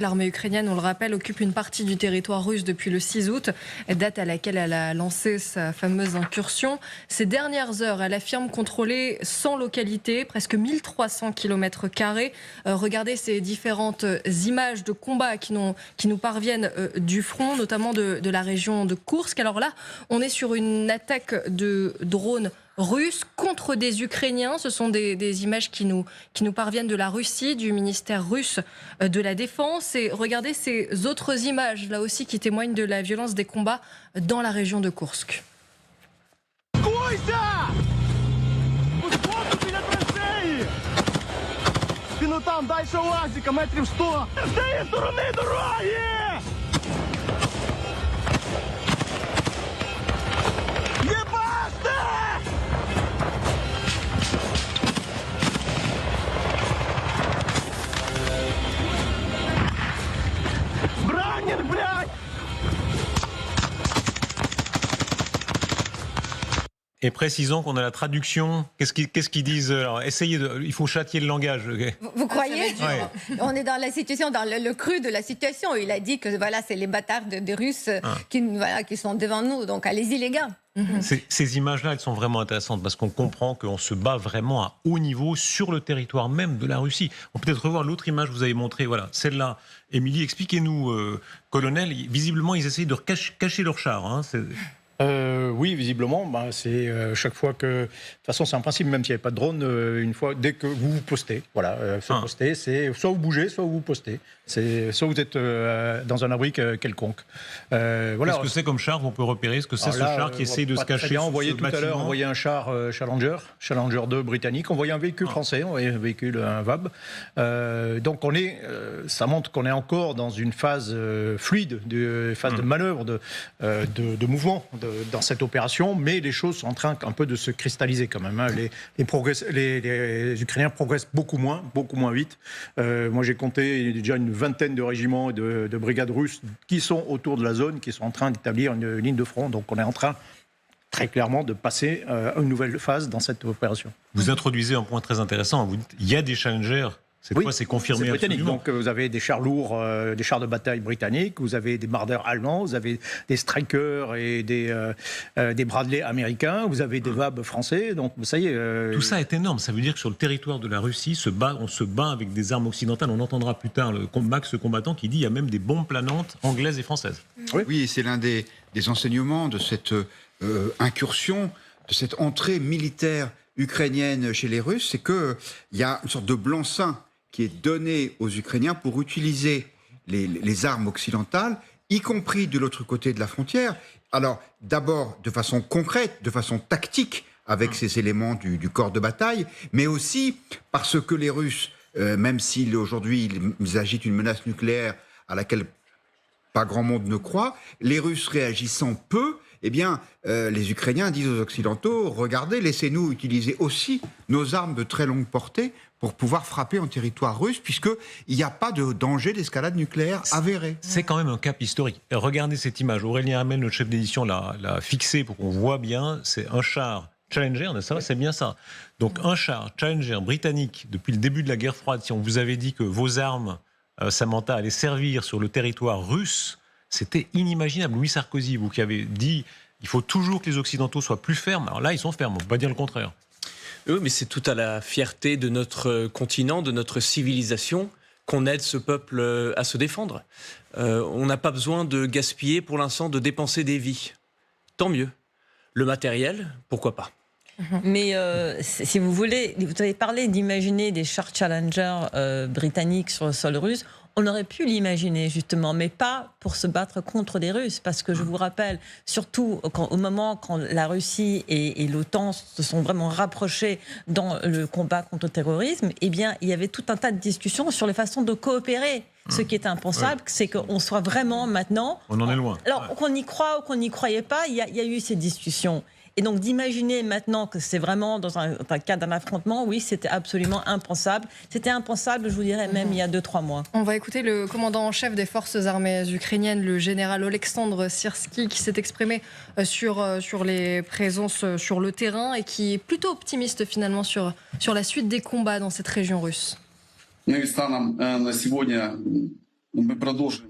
L'armée ukrainienne, on le rappelle, occupe une partie du territoire russe depuis le 6 août, date à laquelle elle a lancé sa fameuse incursion. Ces dernières heures, elle affirme contrôler 100 localités, presque 1300 km². Regardez ces différentes images de combats qui nous parviennent du front, notamment de la région de Koursk. Alors là, on est sur une attaque de drones russes contre des Ukrainiens. Ce sont des images qui nous parviennent de la Russie, du ministère russe de la Défense. Et regardez ces autres images, là aussi, qui témoignent de la violence des combats dans la région de Koursk. Et précisons qu'on a la traduction. Qu'est-ce qu'ils disent? Alors, il faut châtier le langage. Okay. Vous croyez? Ouais. On est dans la situation, dans le cru de la situation. Il a dit que voilà, c'est les bâtards des Russes qui sont devant nous. Donc allez-y les gars. Ces images-là, elles sont vraiment intéressantes parce qu'on comprend qu'on se bat vraiment à haut niveau sur le territoire même de la Russie. On peut peut-être revoir l'autre image que vous avez montrée. Voilà, celle-là. Émilie, expliquez-nous, colonel. Visiblement, ils essayent de cacher leur char. Hein. Oui, visiblement, c'est chaque fois que... De toute façon, c'est un principe, même s'il n'y avait pas de drone, une fois, dès que vous vous postez, voilà, poster, c'est soit vous bougez, soit vous postez. Soit vous êtes dans un abri quelconque. Voilà. Qu'est-ce que c'est comme char? On peut repérer ce que c'est, ce char qui essaye de se cacher. On voyait tout à l'heure, on voyait un char Challenger 2 britannique, on voyait un véhicule français, on voyait un VAB. Donc ça montre qu'on est encore dans une phase fluide, phase de manœuvre, de mouvement dans cette opération, mais les choses sont en train un peu de se cristalliser quand même. Hein. Les Ukrainiens progressent beaucoup moins vite. Moi, j'ai compté déjà une vingtaine de régiments et de brigades russes qui sont autour de la zone, qui sont en train d'établir une ligne de front. Donc, on est en train très clairement de passer à une nouvelle phase dans cette opération. Vous introduisez un point très intéressant. Vous dites, il y a des Challengers. Cette fois, c'est confirmé. C'est britannique. Donc, vous avez des chars lourds, des chars de bataille britanniques, vous avez des Marder allemands, vous avez des Strykers et des Bradley américains, vous avez des VAB français. Donc, ça y est. Tout ça est énorme. Ça veut dire que sur le territoire de la Russie, on se bat avec des armes occidentales. On entendra plus tard le Max combattant qui dit qu'il y a même des bombes planantes anglaises et françaises. Oui, c'est l'un des enseignements de cette incursion, de cette entrée militaire ukrainienne chez les Russes, c'est qu'il y a une sorte de blanc-seing qui est donné aux Ukrainiens pour utiliser les armes occidentales, y compris de l'autre côté de la frontière. Alors, d'abord, de façon concrète, de façon tactique, avec ces éléments du corps de bataille, mais aussi parce que les Russes, même s'ils aujourd'hui ils agitent une menace nucléaire à laquelle pas grand monde ne croit, les Russes réagissant peu, eh bien, les Ukrainiens disent aux Occidentaux, regardez, laissez-nous utiliser aussi nos armes de très longue portée pour pouvoir frapper en territoire russe, puisqu'il n'y a pas de danger d'escalade nucléaire avéré. C'est quand même un cap historique. Regardez cette image. Aurélien Hamel, notre chef d'édition, l'a fixé pour qu'on voit bien. C'est un char Challenger, c'est bien ça. Donc un char Challenger britannique, depuis le début de la guerre froide, si on vous avait dit que vos armes, Samantha, allaient servir sur le territoire russe, c'était inimaginable. Louis Sarkozy, vous qui avez dit il faut toujours que les Occidentaux soient plus fermes. Alors là, ils sont fermes, on ne peut pas dire le contraire. Oui, mais c'est tout à la fierté de notre continent, de notre civilisation, qu'on aide ce peuple à se défendre. On n'a pas besoin de gaspiller pour l'instant, de dépenser des vies. Tant mieux. Le matériel, pourquoi pas. Mais si vous voulez, vous avez parlé d'imaginer des chars Challenger britanniques sur le sol russe. On aurait pu l'imaginer justement, mais pas pour se battre contre des Russes, parce que je vous rappelle, surtout au moment quand la Russie et l'OTAN se sont vraiment rapprochés dans le combat contre le terrorisme, eh bien, il y avait tout un tas de discussions sur les façons de coopérer. Ce qui est impensable, c'est qu'on soit vraiment maintenant... On en est loin. Alors, qu'on y croit ou qu'on n'y croyait pas, il y a eu ces discussions. Et donc d'imaginer maintenant que c'est vraiment dans un cas d'un affrontement, oui, c'était absolument impensable. C'était impensable, je vous dirais, même il y a 2-3 mois. On va écouter le commandant en chef des forces armées ukrainiennes, le général Oleksandr Syrski, qui s'est exprimé sur les présences sur le terrain et qui est plutôt optimiste finalement sur la suite des combats dans cette région russe.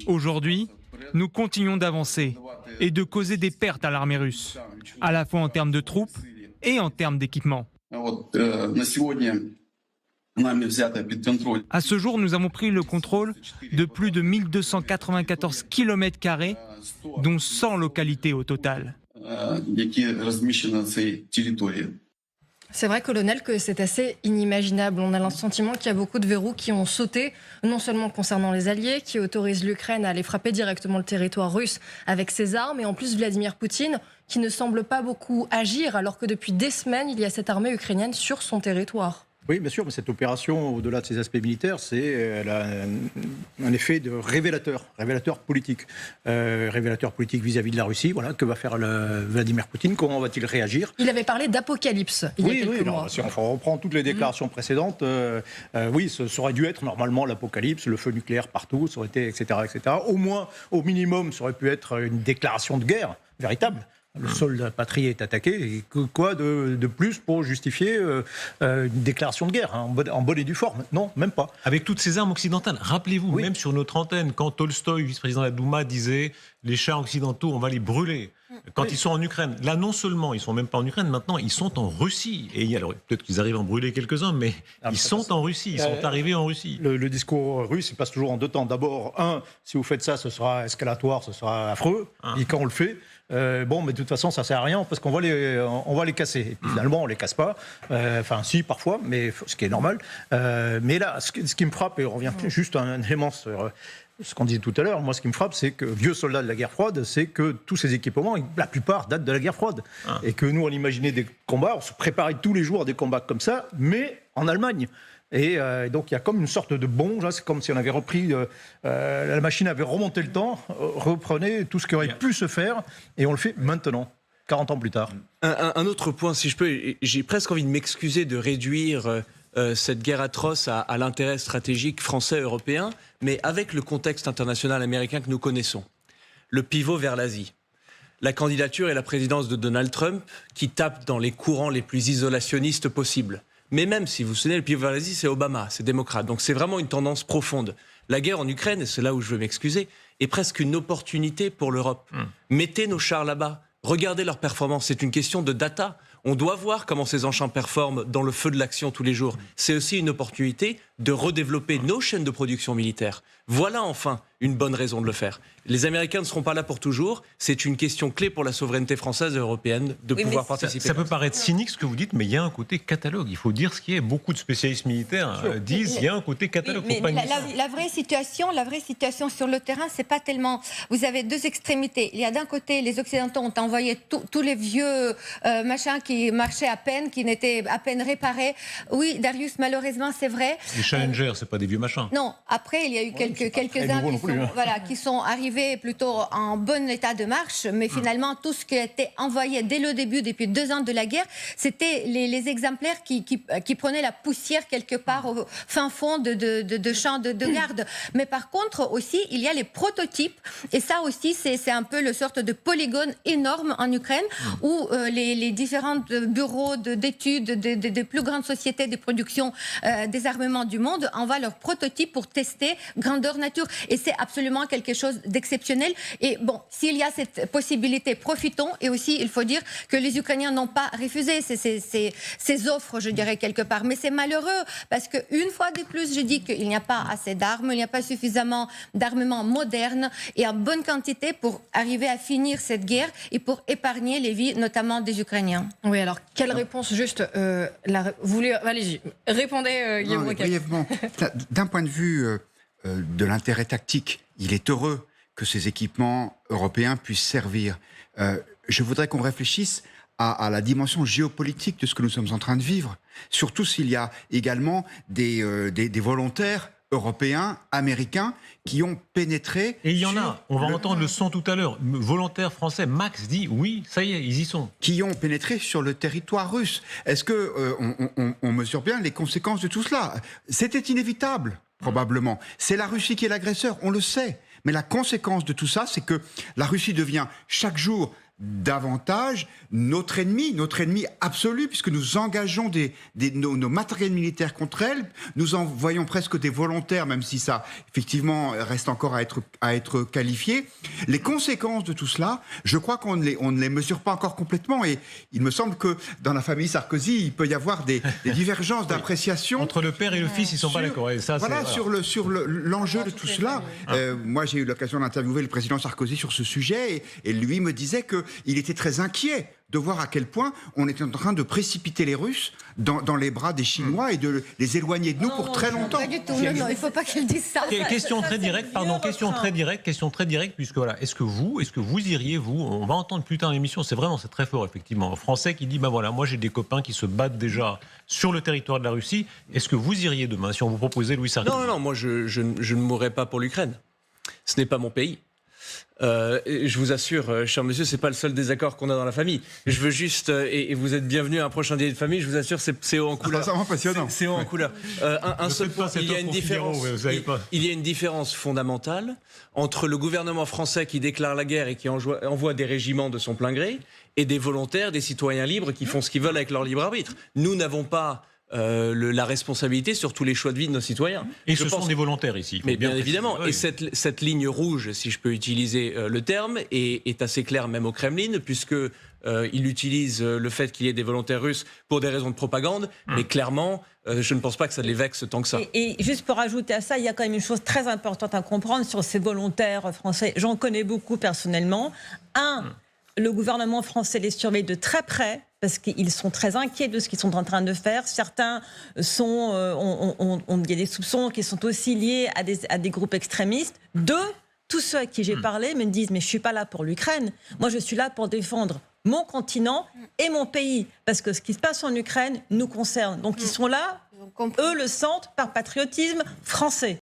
Aujourd'hui, nous continuons d'avancer et de causer des pertes à l'armée russe, à la fois en termes de troupes et en termes d'équipement. À ce jour, nous avons pris le contrôle de plus de 1294 km², dont 100 localités au total. C'est vrai, colonel, que c'est assez inimaginable. On a le sentiment qu'il y a beaucoup de verrous qui ont sauté, non seulement concernant les alliés, qui autorisent l'Ukraine à aller frapper directement le territoire russe avec ses armes, et en plus Vladimir Poutine, qui ne semble pas beaucoup agir, alors que depuis des semaines, il y a cette armée ukrainienne sur son territoire. Oui, bien sûr, mais cette opération, au-delà de ses aspects militaires, elle a un effet de révélateur politique. Révélateur politique vis-à-vis de la Russie. Voilà, que va faire Vladimir Poutine? Comment va-t-il réagir? Il avait parlé d'apocalypse il y a quelques mois. Si on reprend toutes les déclarations précédentes, oui, ça aurait dû être normalement l'apocalypse, le feu nucléaire partout, ça aurait été, etc., etc. Au moins, au minimum, ça aurait pu être une déclaration de guerre véritable. Le sol de la patrie est attaqué. Et quoi de plus pour justifier une déclaration de guerre, en bonne et due forme? Non, même pas. Avec toutes ces armes occidentales, rappelez-vous, même sur notre antenne, quand Tolstoï, vice-président de la Douma, disait « les chars occidentaux, on va les brûler ». Quand ils sont en Ukraine, là non seulement ils sont même pas en Ukraine, maintenant ils sont en Russie. Et alors peut-être qu'ils arrivent à en brûler quelques-uns, mais ils sont en Russie, ils sont arrivés en Russie. Le discours russe, il passe toujours en deux temps. D'abord, si vous faites ça, ce sera escalatoire, ce sera affreux. Et quand on le fait, mais de toute façon, ça sert à rien parce qu'on va les casser. Et puis, finalement, on les casse pas. Enfin, si, parfois, mais ce qui est normal. Mais là, ce qui me frappe, et on revient juste à un élément sur ce qu'on disait tout à l'heure, moi, ce qui me frappe, c'est que, vieux soldat de la guerre froide, c'est que tous ces équipements, la plupart datent de la guerre froide. Et que nous, on imaginait des combats, on se préparait tous les jours à des combats comme ça, mais en Allemagne. Et donc il y a comme une sorte de bond, là, c'est comme si on avait repris, la machine avait remonté le temps, reprenait tout ce qui aurait pu se faire, et on le fait maintenant, 40 ans plus tard. Un autre point, si je peux, j'ai presque envie de m'excuser de réduire cette guerre atroce à l'intérêt stratégique français-européen, mais avec le contexte international américain que nous connaissons, le pivot vers l'Asie. La candidature et la présidence de Donald Trump qui tape dans les courants les plus isolationnistes possibles. Mais même, si vous vous souvenez, le pivot vers l'Asie, c'est Obama, c'est démocrate. Donc c'est vraiment une tendance profonde. La guerre en Ukraine, et c'est là où je veux m'excuser, est presque une opportunité pour l'Europe. Mettez nos chars là-bas, regardez leur performance, c'est une question de data. On doit voir comment ces engins performent dans le feu de l'action tous les jours. C'est aussi une opportunité de redévelopper nos chaînes de production militaire. Voilà enfin une bonne raison de le faire. Les Américains ne seront pas là pour toujours. C'est une question clé pour la souveraineté française et européenne de pouvoir participer. Ça peut paraître cynique ce que vous dites, mais il y a un côté catalogue. Il faut dire ce qui est. Beaucoup de spécialistes militaires disent qu'il y a un côté catalogue. Mais la vraie situation sur le terrain, c'est pas tellement. Vous avez deux extrémités. Il y a d'un côté, les Occidentaux ont envoyé tous les vieux machins qui marchaient à peine, qui n'étaient à peine réparés. Oui, Darius, malheureusement, c'est vrai. Les Challenger, c'est pas des vieux machins. Non, après, il y a eu quelques-uns qui sont arrivés plutôt en bon état de marche, mais finalement, tout ce qui a été envoyé dès le début, depuis 2 ans de la guerre, c'était les exemplaires qui prenaient la poussière quelque part au fin fond de champs de garde. Mais par contre, aussi, il y a les prototypes, et ça aussi, c'est un peu le sorte de polygone énorme en Ukraine, où les différents bureaux d'études des plus grandes sociétés de production des armements du monde envoient leurs prototypes pour tester grandeur nature. Et c'est absolument quelque chose d'exceptionnel. Et bon, s'il y a cette possibilité, profitons. Et aussi, il faut dire que les Ukrainiens n'ont pas refusé ces offres, je dirais, quelque part. Mais c'est malheureux, parce qu'une fois de plus, je dis qu'il n'y a pas assez d'armes, il n'y a pas suffisamment d'armements modernes et en bonne quantité pour arriver à finir cette guerre et pour épargner les vies, notamment des Ukrainiens. Oui, alors, quelle réponse juste allez-y, répondez, Guillaume Roquette. Brièvement, d'un point de vue de l'intérêt tactique, il est heureux que ces équipements européens puissent servir. Je voudrais qu'on réfléchisse à la dimension géopolitique de ce que nous sommes en train de vivre, surtout s'il y a également des volontaires européens, américains, qui ont pénétré... Et il y en a, on va entendre le son tout à l'heure, volontaire français, Max dit oui, ça y est, ils y sont. Qui ont pénétré sur le territoire russe. Est-ce qu'on mesure bien les conséquences de tout cela? C'était inévitable, probablement. C'est la Russie qui est l'agresseur, on le sait. Mais la conséquence de tout ça, c'est que la Russie devient chaque jour davantage notre ennemi absolu, puisque nous engageons nos matériels militaires contre elle, nous envoyons presque des volontaires, même si ça, effectivement, reste encore à être qualifié. Les conséquences de tout cela, je crois qu'on ne les mesure pas encore complètement, et il me semble que dans la famille Sarkozy, il peut y avoir des divergences d'appréciation. Entre le père et le fils, ils ne sont pas d'accord. Sur l'enjeu de tout cela. Moi, j'ai eu l'occasion d'interviewer le président Sarkozy sur ce sujet, et lui me disait qu'il était très inquiet de voir à quel point on était en train de précipiter les Russes dans les bras des Chinois et de les éloigner de nous pour très longtemps. Pas du tout, non, il ne faut pas qu'il dise ça. Question très directe, puisque voilà, est-ce que vous iriez, on va entendre plus tard l'émission, c'est très fort, effectivement, un Français qui dit, moi j'ai des copains qui se battent déjà sur le territoire de la Russie, est-ce que vous iriez demain, si on vous proposait Louis Sarkozy? Non, moi je ne mourrai pas pour l'Ukraine. Ce n'est pas mon pays. Je vous assure, cher monsieur, c'est pas le seul désaccord qu'on a dans la famille. Je veux juste, et vous êtes bienvenue à un prochain dîner de famille, je vous assure, c'est haut en couleur. C'est vraiment passionnant. C'est haut en couleur. Un seul point, il y a une différence fondamentale entre le gouvernement français qui déclare la guerre et qui envoie des régiments de son plein gré, et des volontaires, des citoyens libres qui font ce qu'ils veulent avec leur libre arbitre. Nous n'avons pas la responsabilité sur tous les choix de vie de nos citoyens. Et ce sont des volontaires ici. Mais bien évidemment. Oui. Et cette ligne rouge, si je peux utiliser le terme, est assez claire même au Kremlin, puisque il utilise le fait qu'il y ait des volontaires russes pour des raisons de propagande. Mais clairement, je ne pense pas que ça les vexe tant que ça. Et juste pour ajouter à ça, il y a quand même une chose très importante à comprendre sur ces volontaires français. J'en connais beaucoup personnellement. Le gouvernement français les surveille de très près parce qu'ils sont très inquiets de ce qu'ils sont en train de faire. Certains il y a des soupçons qui sont aussi liés à des groupes extrémistes. Tous ceux à qui j'ai parlé me disent « mais je ne suis pas là pour l'Ukraine. Moi, je suis là pour défendre mon continent et mon pays. Parce que ce qui se passe en Ukraine nous concerne. » Donc, ils sont là, eux le sentent par patriotisme français.